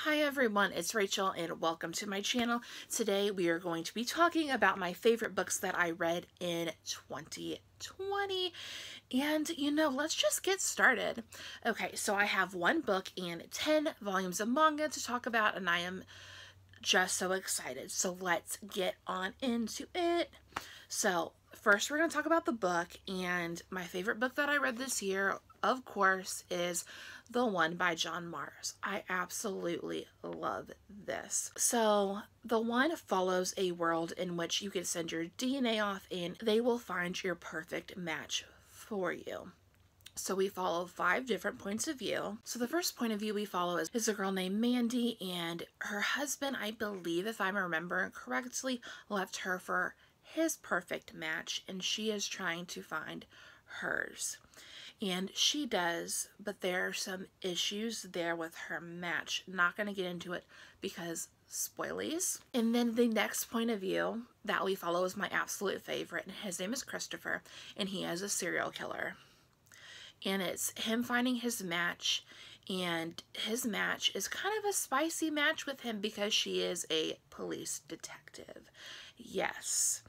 Hi everyone, it's Rachel and welcome to my channel. Today we are going to be talking about my favorite books that I read in 2020. And let's just get started. Okay, so I have one book and 10 volumes of manga to talk about, and I am just so excited. So let's get on into it. So first we're going to talk about the book, and my favorite book that I read this year, of course, is The One by John Mars. I absolutely love this. So The One follows a world in which you can send your DNA off and they will find your perfect match for you. So we follow 5 different points of view. So the first point of view we follow is a girl named Mandy, and her husband, I believe, if I'm remembering correctly, left her for his perfect match, and she is trying to find hers. And she does, but there are some issues there with her match. Not going to get into it because spoilies. And then the next point of view that we follow is my absolute favorite, and his name is Christopher, and he is a serial killer. And it's him finding his match, and his match is kind of a spicy match with him because she is a police detective. Yes.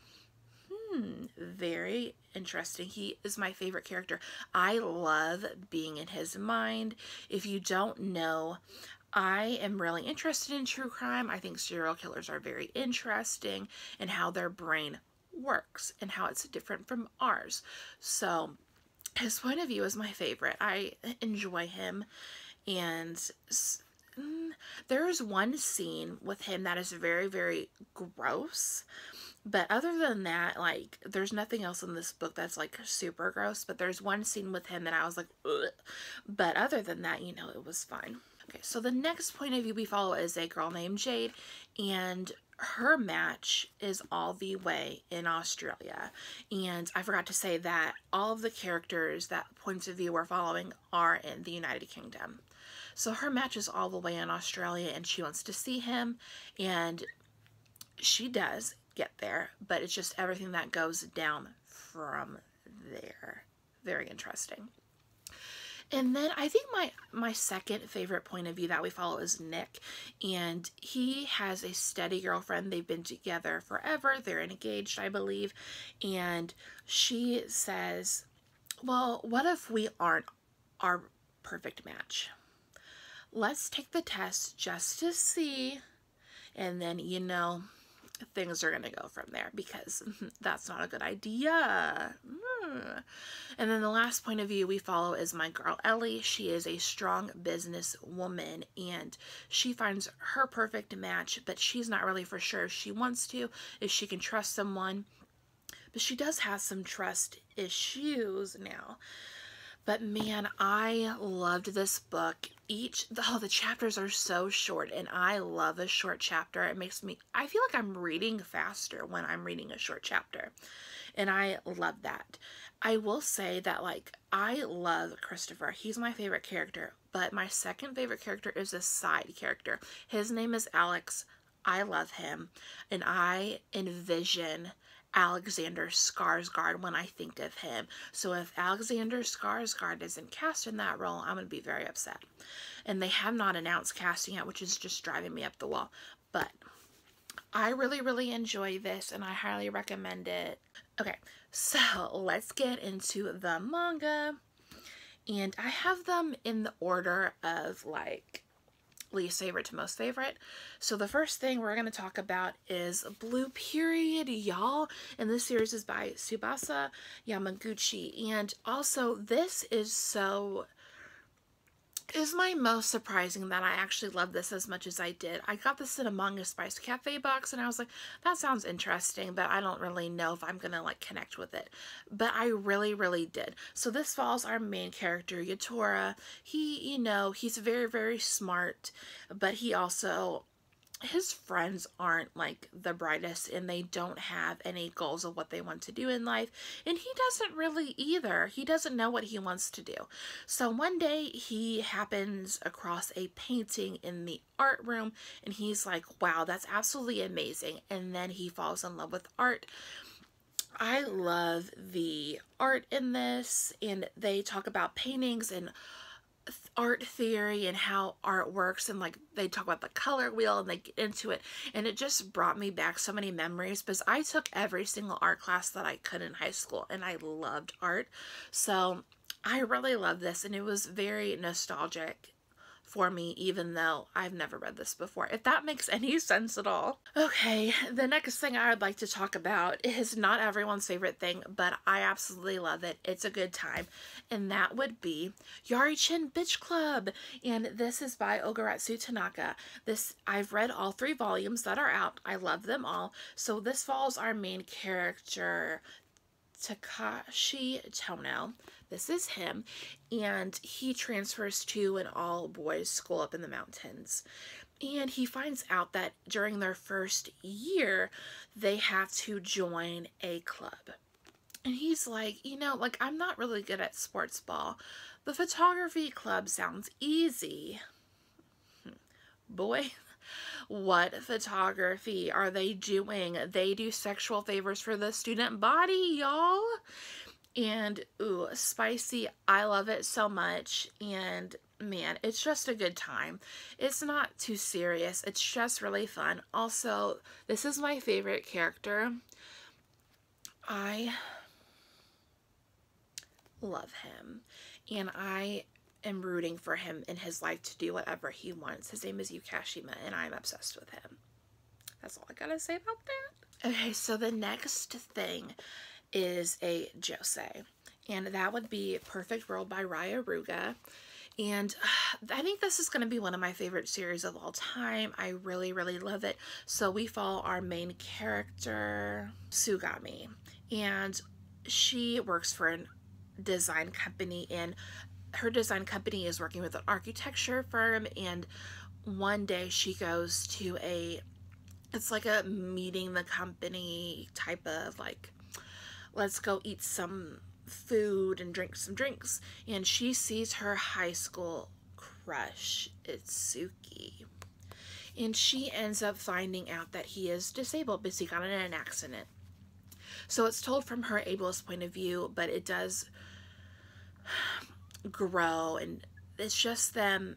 Very interesting. He is my favorite character. I love being in his mind. If you don't know, I am really interested in true crime. I think serial killers are very interesting and how their brain works and how it's different from ours. So his point of view is my favorite. I enjoy him, and there is one scene with him that is very, very gross. But other than that, like, there's nothing else in this book that's, like, super gross. But there's one scene with him that I was like, ugh. But other than that, it was fine. Okay, so the next point of view we follow is a girl named Jade. And her match is all the way in Australia. And I forgot to say that all of the characters that points of view we're following are in the United Kingdom. So her match is all the way in Australia, and she wants to see him. And she does get there, but it's just everything that goes down from there. Very interesting. And then I think my second favorite point of view that we follow is Nick, and he has a steady girlfriend. They've been together forever. They're engaged, I believe, and she says, well, what if we aren't our perfect match? Let's take the test just to see, and then things are going to go from there, because that's not a good idea. And then the last point of view we follow is my girl Ellie. She is a strong business woman, and she finds her perfect match, but she's not really for sure if she wants to, if she can trust someone. But she does have some trust issues now. But man, I loved this book. The chapters are so short, and I love a short chapter. I feel like I'm reading faster when I'm reading a short chapter, and I love that. I will say that, like, I love Christopher. He's my favorite character, but my second favorite character is a side character. His name is Alex. I love him, and I envision Alexander Skarsgård when I think of him. So if Alexander Skarsgård isn't cast in that role, I'm going to be very upset. And they have not announced casting yet, which is just driving me up the wall. But I really, really enjoy this, and I highly recommend it. Okay, so let's get into the manga. And I have them in the order of, like, least favorite to most favorite. So the first thing we're going to talk about is Blue Period, y'all. And this series is by Tsubasa Yamaguchi. And also, this is my most surprising that I actually love this as much as I did. I got this in a Manga Spice Cafe box, and I was like, that sounds interesting, but I don't really know if I'm gonna, like, connect with it. But I really, really did. So this follows our main character, Yatora. He, he's very, very smart, but he also, his friends aren't, like, the brightest, and they don't have any goals of what they want to do in life, and he doesn't really either. He doesn't know what he wants to do. So one day he happens across a painting in the art room, and he's like, wow, that's absolutely amazing. And then he falls in love with art. I love the art in this, and they talk about paintings and art theory and how art works, and like they talk about the color wheel and they get into it, and it just brought me back so many memories because I took every single art class that I could in high school and I loved art. So I really love this, and it was very nostalgic for me, even though I've never read this before, if that makes any sense at all. Okay, the next thing I would like to talk about is not everyone's favorite thing, but I absolutely love it. It's a good time, and that would be Yari-chin Bitch Club, and this is by Ogaratsu Tanaka. I've read all 3 volumes that are out. I love them all. So this follows our main character, Takashi Tono. This is him, and he transfers to an all-boys school up in the mountains. And he finds out that during their first year, they have to join a club. And he's like, you know, like, I'm not really good at sports ball. The photography club sounds easy. Boy, what photography are they doing? They do sexual favors for the student body, y'all. And, ooh, spicy. I love it so much. And, man, it's just a good time. It's not too serious. It's just really fun. Also, this is my favorite character. I love him. And I am rooting for him in his life to do whatever he wants. His name is Yukashima, and I'm obsessed with him. That's all I gotta say about that. Okay, so the next thing is a josei, and that would be Perfect World by Aruga. And I think this is going to be one of my favorite series of all time. I really, really love it. So we follow our main character, Sugami, and she works for a design company, and her design company is working with an architecture firm. And one day she goes to it's like a meeting the company type of, like, let's go eat some food and drink some drinks. And she sees her high school crush, Itsuki. And she ends up finding out that he is disabled because he got in an accident. So it's told from her ableist point of view, but it does grow, and it's just them.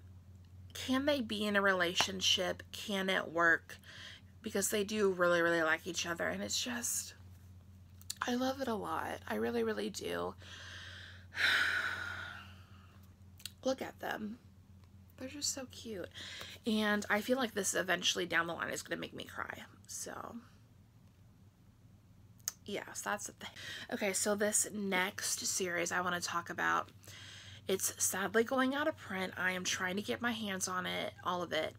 Can they be in a relationship? Can it work? Because they do really, really like each other, and it's just, I love it a lot. I really, really do. Look at them. They're just so cute. And I feel like this eventually down the line is going to make me cry. So, yes, that's the thing. Okay, so this next series I want to talk about, it's sadly going out of print. I am trying to get my hands on it, all of it.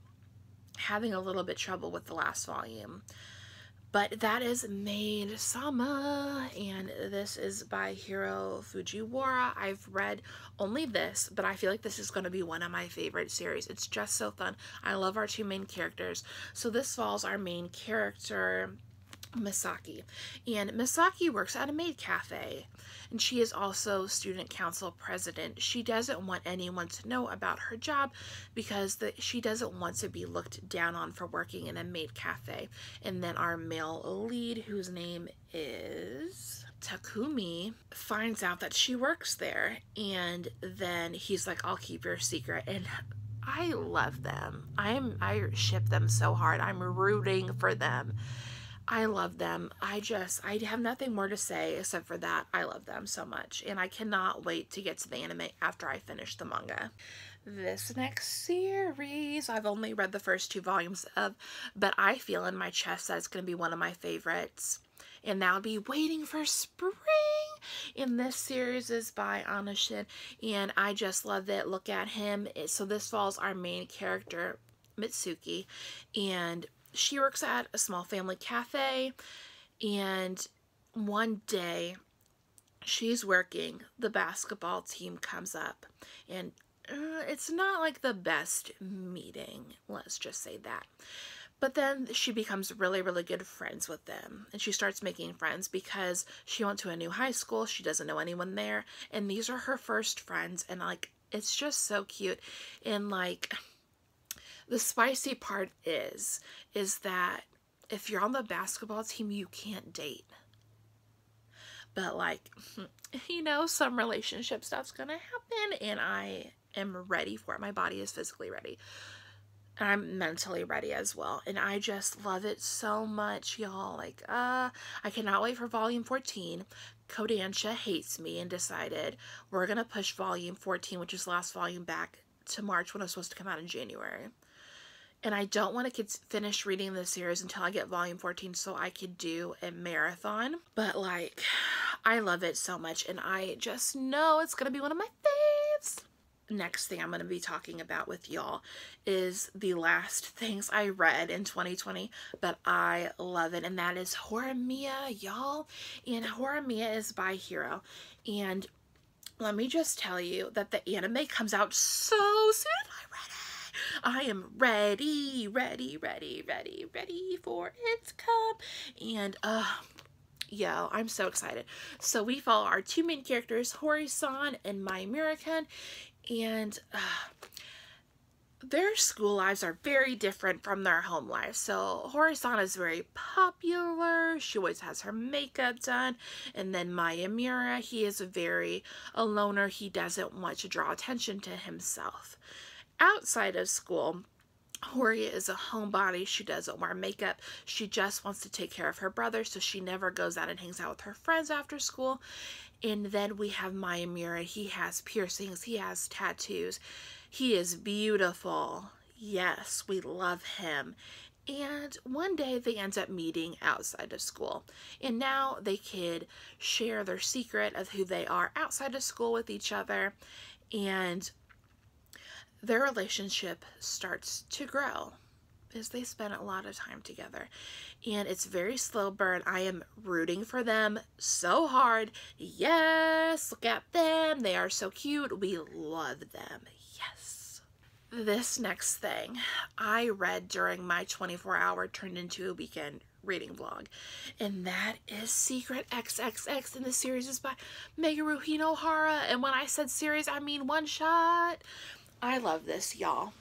Having a little bit trouble with the last volume. But that is Maid-sama, and this is by Hiro Fujiwara. I've read only this, but I feel like this is going to be one of my favorite series. It's just so fun. I love our 2 main characters. So this follows our main character, Misaki. And Misaki works at a maid cafe, and she is also student council president. She doesn't want anyone to know about her job because she doesn't want to be looked down on for working in a maid cafe. And then our male lead, whose name is Takumi, finds out that she works there, and then he's like, I'll keep your secret. And I love them. I ship them so hard. I'm rooting for them. I love them. I have nothing more to say except for that. I love them so much, and I cannot wait to get to the anime after I finish the manga. This next series, I've only read the first 2 volumes of, but I feel in my chest that it's going to be one of my favorites, and that would be Waiting for Spring. And this series is by Anushin, and I just love it. Look at him. So this follows our main character, Mitsuki, and she works at a small family cafe, and one day she's working, the basketball team comes up, and it's not like the best meeting, let's just say that. But then she becomes really, really good friends with them, and she starts making friends because she went to a new high school. She doesn't know anyone there, and these are her first friends, and like, it's just so cute. And like, the spicy part is that if you're on the basketball team, you can't date. But like, you know, some relationship stuff's gonna happen, and I am ready for it. My body is physically ready. And I'm mentally ready as well. And I just love it so much, y'all. Like, I cannot wait for volume 14. Kodansha hates me and decided we're going to push volume 14, which is last volume, back to March when it was supposed to come out in January. And I don't want to finish reading this series until I get volume 14 so I could do a marathon. But like, I love it so much and I just know it's going to be one of my faves. Next thing I'm going to be talking about with y'all is the last things I read in 2020, but I love it, and that is Horimiya, y'all. And Horimiya is by Hiro. And let me just tell you that the anime comes out so soon. I am ready for it to come. And yo, I'm so excited. So we follow our two main characters, Hori-san and Mayumura-kun, and their school lives are very different from their home lives. So Hori-san is very popular. She always has her makeup done. And then Mayumura, he is very a loner. He doesn't want to draw attention to himself. Outside of school, Hori is a homebody. She doesn't wear makeup. She just wants to take care of her brother, so she never goes out and hangs out with her friends after school. And then we have Mayumura. He has piercings. He has tattoos. He is beautiful. Yes, we love him. And one day they end up meeting outside of school. And now they could share their secret of who they are outside of school with each other. And their relationship starts to grow as they spend a lot of time together. And it's very slow burn. I am rooting for them so hard. Yes, look at them. They are so cute. We love them. Yes. This next thing I read during my 24-hour turned into a weekend reading vlog, and that is Secret XXX, and the series is by Meguro Hinohara. And when I said series, I mean one shot. I love this, y'all.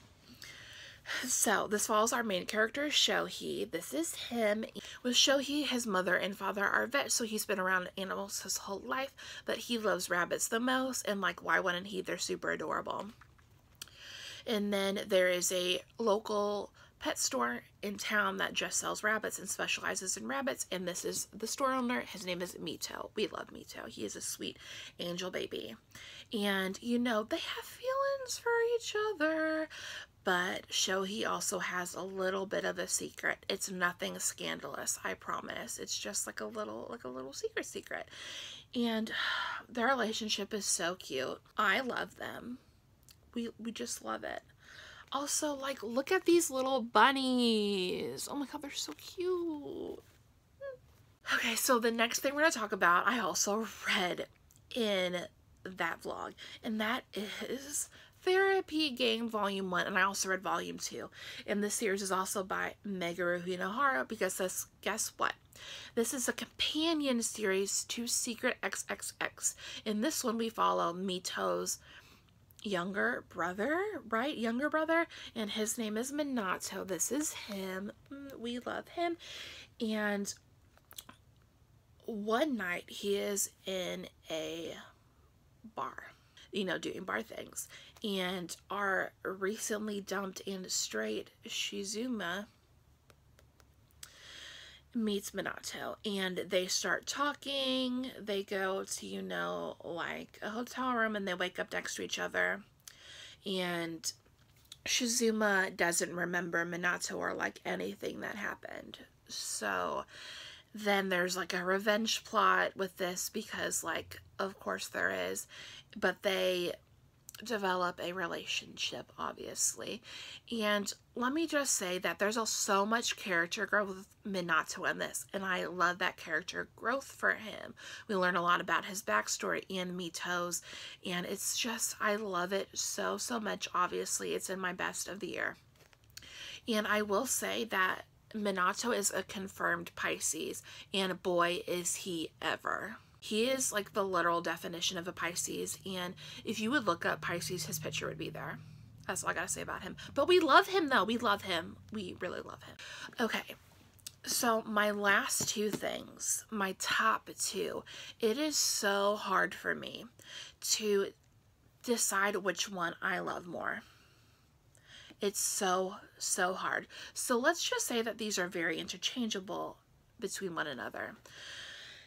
So this follows our main character, Shohei. This is him. With Shohei, his mother and father are vets, so he's been around animals his whole life, but he loves rabbits the most, and like, why wouldn't he? They're super adorable. And then there is a local pet store in town that just sells rabbits and specializes in rabbits, and this is the store owner. His name is Mito. We love Mito. He is a sweet angel baby. And you know, they have feelings for each other, but Shohei also has a little bit of a secret. It's nothing scandalous, I promise. It's just like a little secret. And their relationship is so cute. I love them. We just love it. Also, like, look at these little bunnies. Oh my god, they're so cute. Okay, so the next thing we're going to talk about, I also read in that vlog, and that is Therapy Game Volume 1, and I also read Volume 2. And this series is also by Meguro Hinohara, because this, guess what? This is a companion series to Secret XXX. In this one, we follow Mito's younger brother, right? Younger brother, and his name is Minato. This is him. We love him. And one night he is in a bar, you know, doing bar things, and our recently dumped and straight Shizuma meets Minato, and they start talking. They go to, you know, like a hotel room, and they wake up next to each other, and Shizuma doesn't remember Minato or like anything that happened. So then there's like a revenge plot with this, because like, of course there is, but they develop a relationship, obviously. And let me just say that there's so much character growth with Minato in this, and I love that character growth for him. We learn a lot about his backstory and Mito's, and it's just, I love it so much. Obviously, it's in my best of the year. And I will say that Minato is a confirmed Pisces, and boy is he ever. He is like the literal definition of a Pisces, and if you would look up Pisces, his picture would be there. That's all I gotta say about him. But we love him though. We love him. We really love him. Okay, so my last two things, my top two, it is so hard for me to decide which one I love more. It's so hard. So let's just say that these are very interchangeable between one another.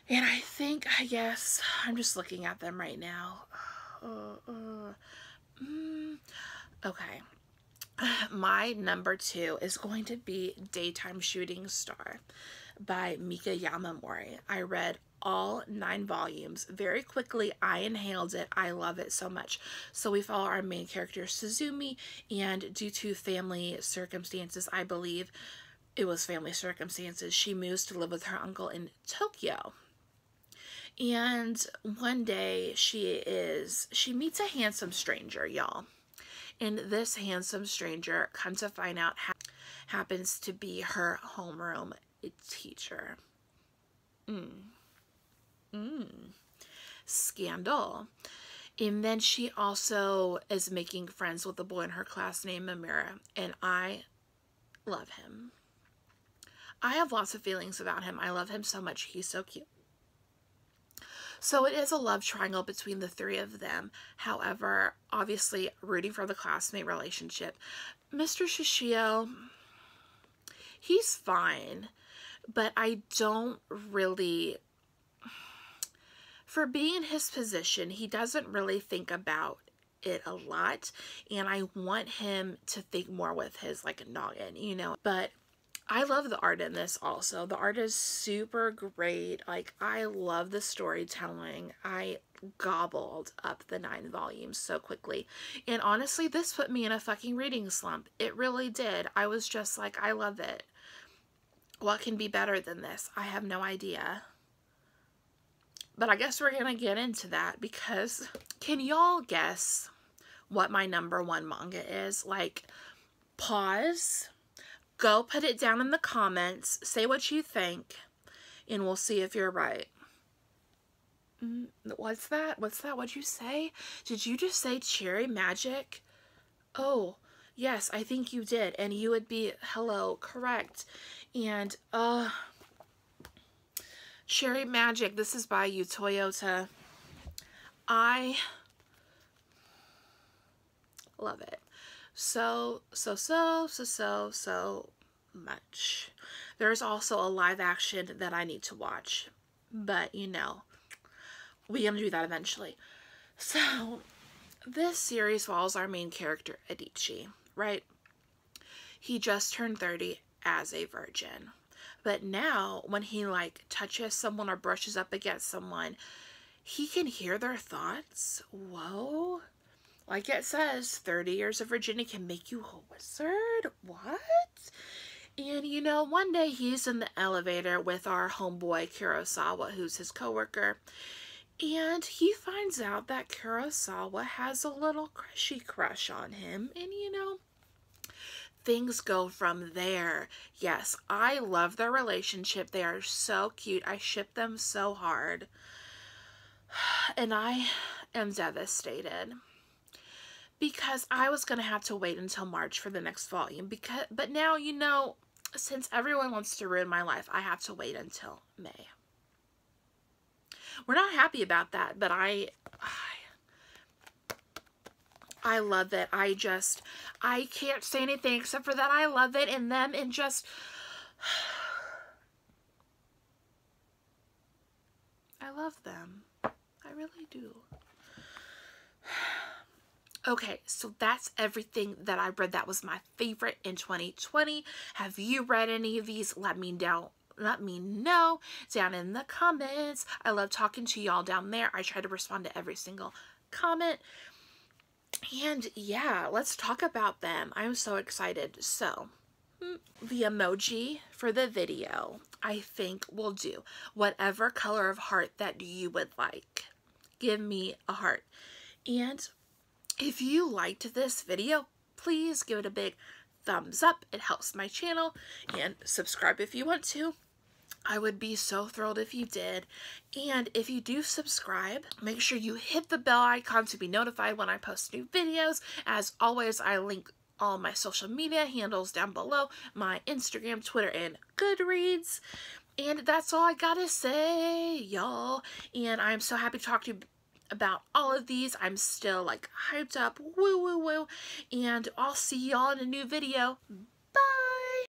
And I guess, I'm just looking at them right now. Okay. My number 2 is going to be Daytime Shooting Star by Mika Yamamori. I read all 9 volumes very quickly. I inhaled it. I love it so much. So we follow our main character Suzumi, and due to family circumstances, I believe it was family circumstances, she moves to live with her uncle in Tokyo. And one day she meets a handsome stranger, y'all. And this handsome stranger, come to find out, happens to be her homeroom teacher. Scandal. And then she also is making friends with a boy in her class named Mamura, and I love him. I have lots of feelings about him. I love him so much. He's so cute. So it is a love triangle between the 3 of them. However, obviously rooting for the classmate relationship. Mr. Shishio, he's fine, but I don't really, for being in his position, he doesn't really think about it a lot, and I want him to think more with his like noggin, you know. But I love the art in this also. The art is super great. Like, I love the storytelling. I gobbled up the 9 volumes so quickly. And honestly, this put me in a fucking reading slump. It really did. I was just like, I love it. What can be better than this? I have no idea. But I guess we're going to get into that, because can y'all guess what my number 1 manga is? Like, pause. Go put it down in the comments. Say what you think. And we'll see if you're right. What's that? What's that? What'd you say? Did you just say Cherry Magic? Oh, yes, I think you did. And you would be, hello, correct. And, Cherry Magic. This is by Yu Toyota. I love it. So much. There's also a live action that I need to watch, but you know, we're gonna do that eventually. So this series follows our main character Adichie, right? He just turned 30 as a virgin, but now when he like touches someone or brushes up against someone, he can hear their thoughts. Whoa. Like it says, 30 years of virginity can make you a wizard? What? And, you know, one day he's in the elevator with our homeboy Kurosawa, who's his coworker. And he finds out that Kurosawa has a little crushy crush on him. And, you know, things go from there. Yes, I love their relationship. They are so cute. I ship them so hard. And I am devastated, because I was going to have to wait until March for the next volume. But now, you know, since everyone wants to ruin my life, I have to wait until May. We're not happy about that, but I love it. I can't say anything except for that I love it in them, and just, I love them. I really do. Okay, so that's everything that I read that was my favorite in 2020. Have you read any of these? Let me know down in the comments. I love talking to y'all down there. I try to respond to every single comment. And yeah, let's talk about them. I'm so excited. So, the emoji for the video, I think will do. Whatever color of heart that you would like. Give me a heart. And if you liked this video, please give it a big thumbs up. It helps my channel. And subscribe if you want to. I would be so thrilled if you did. And if you do subscribe, make sure you hit the bell icon to be notified when I post new videos. As always, I link all my social media handles down below. My Instagram, Twitter, and Goodreads. And that's all I gotta say, y'all. And I'm so happy to talk to you about all of these. I'm still like hyped up, woo woo woo, and I'll see y'all in a new video. Bye!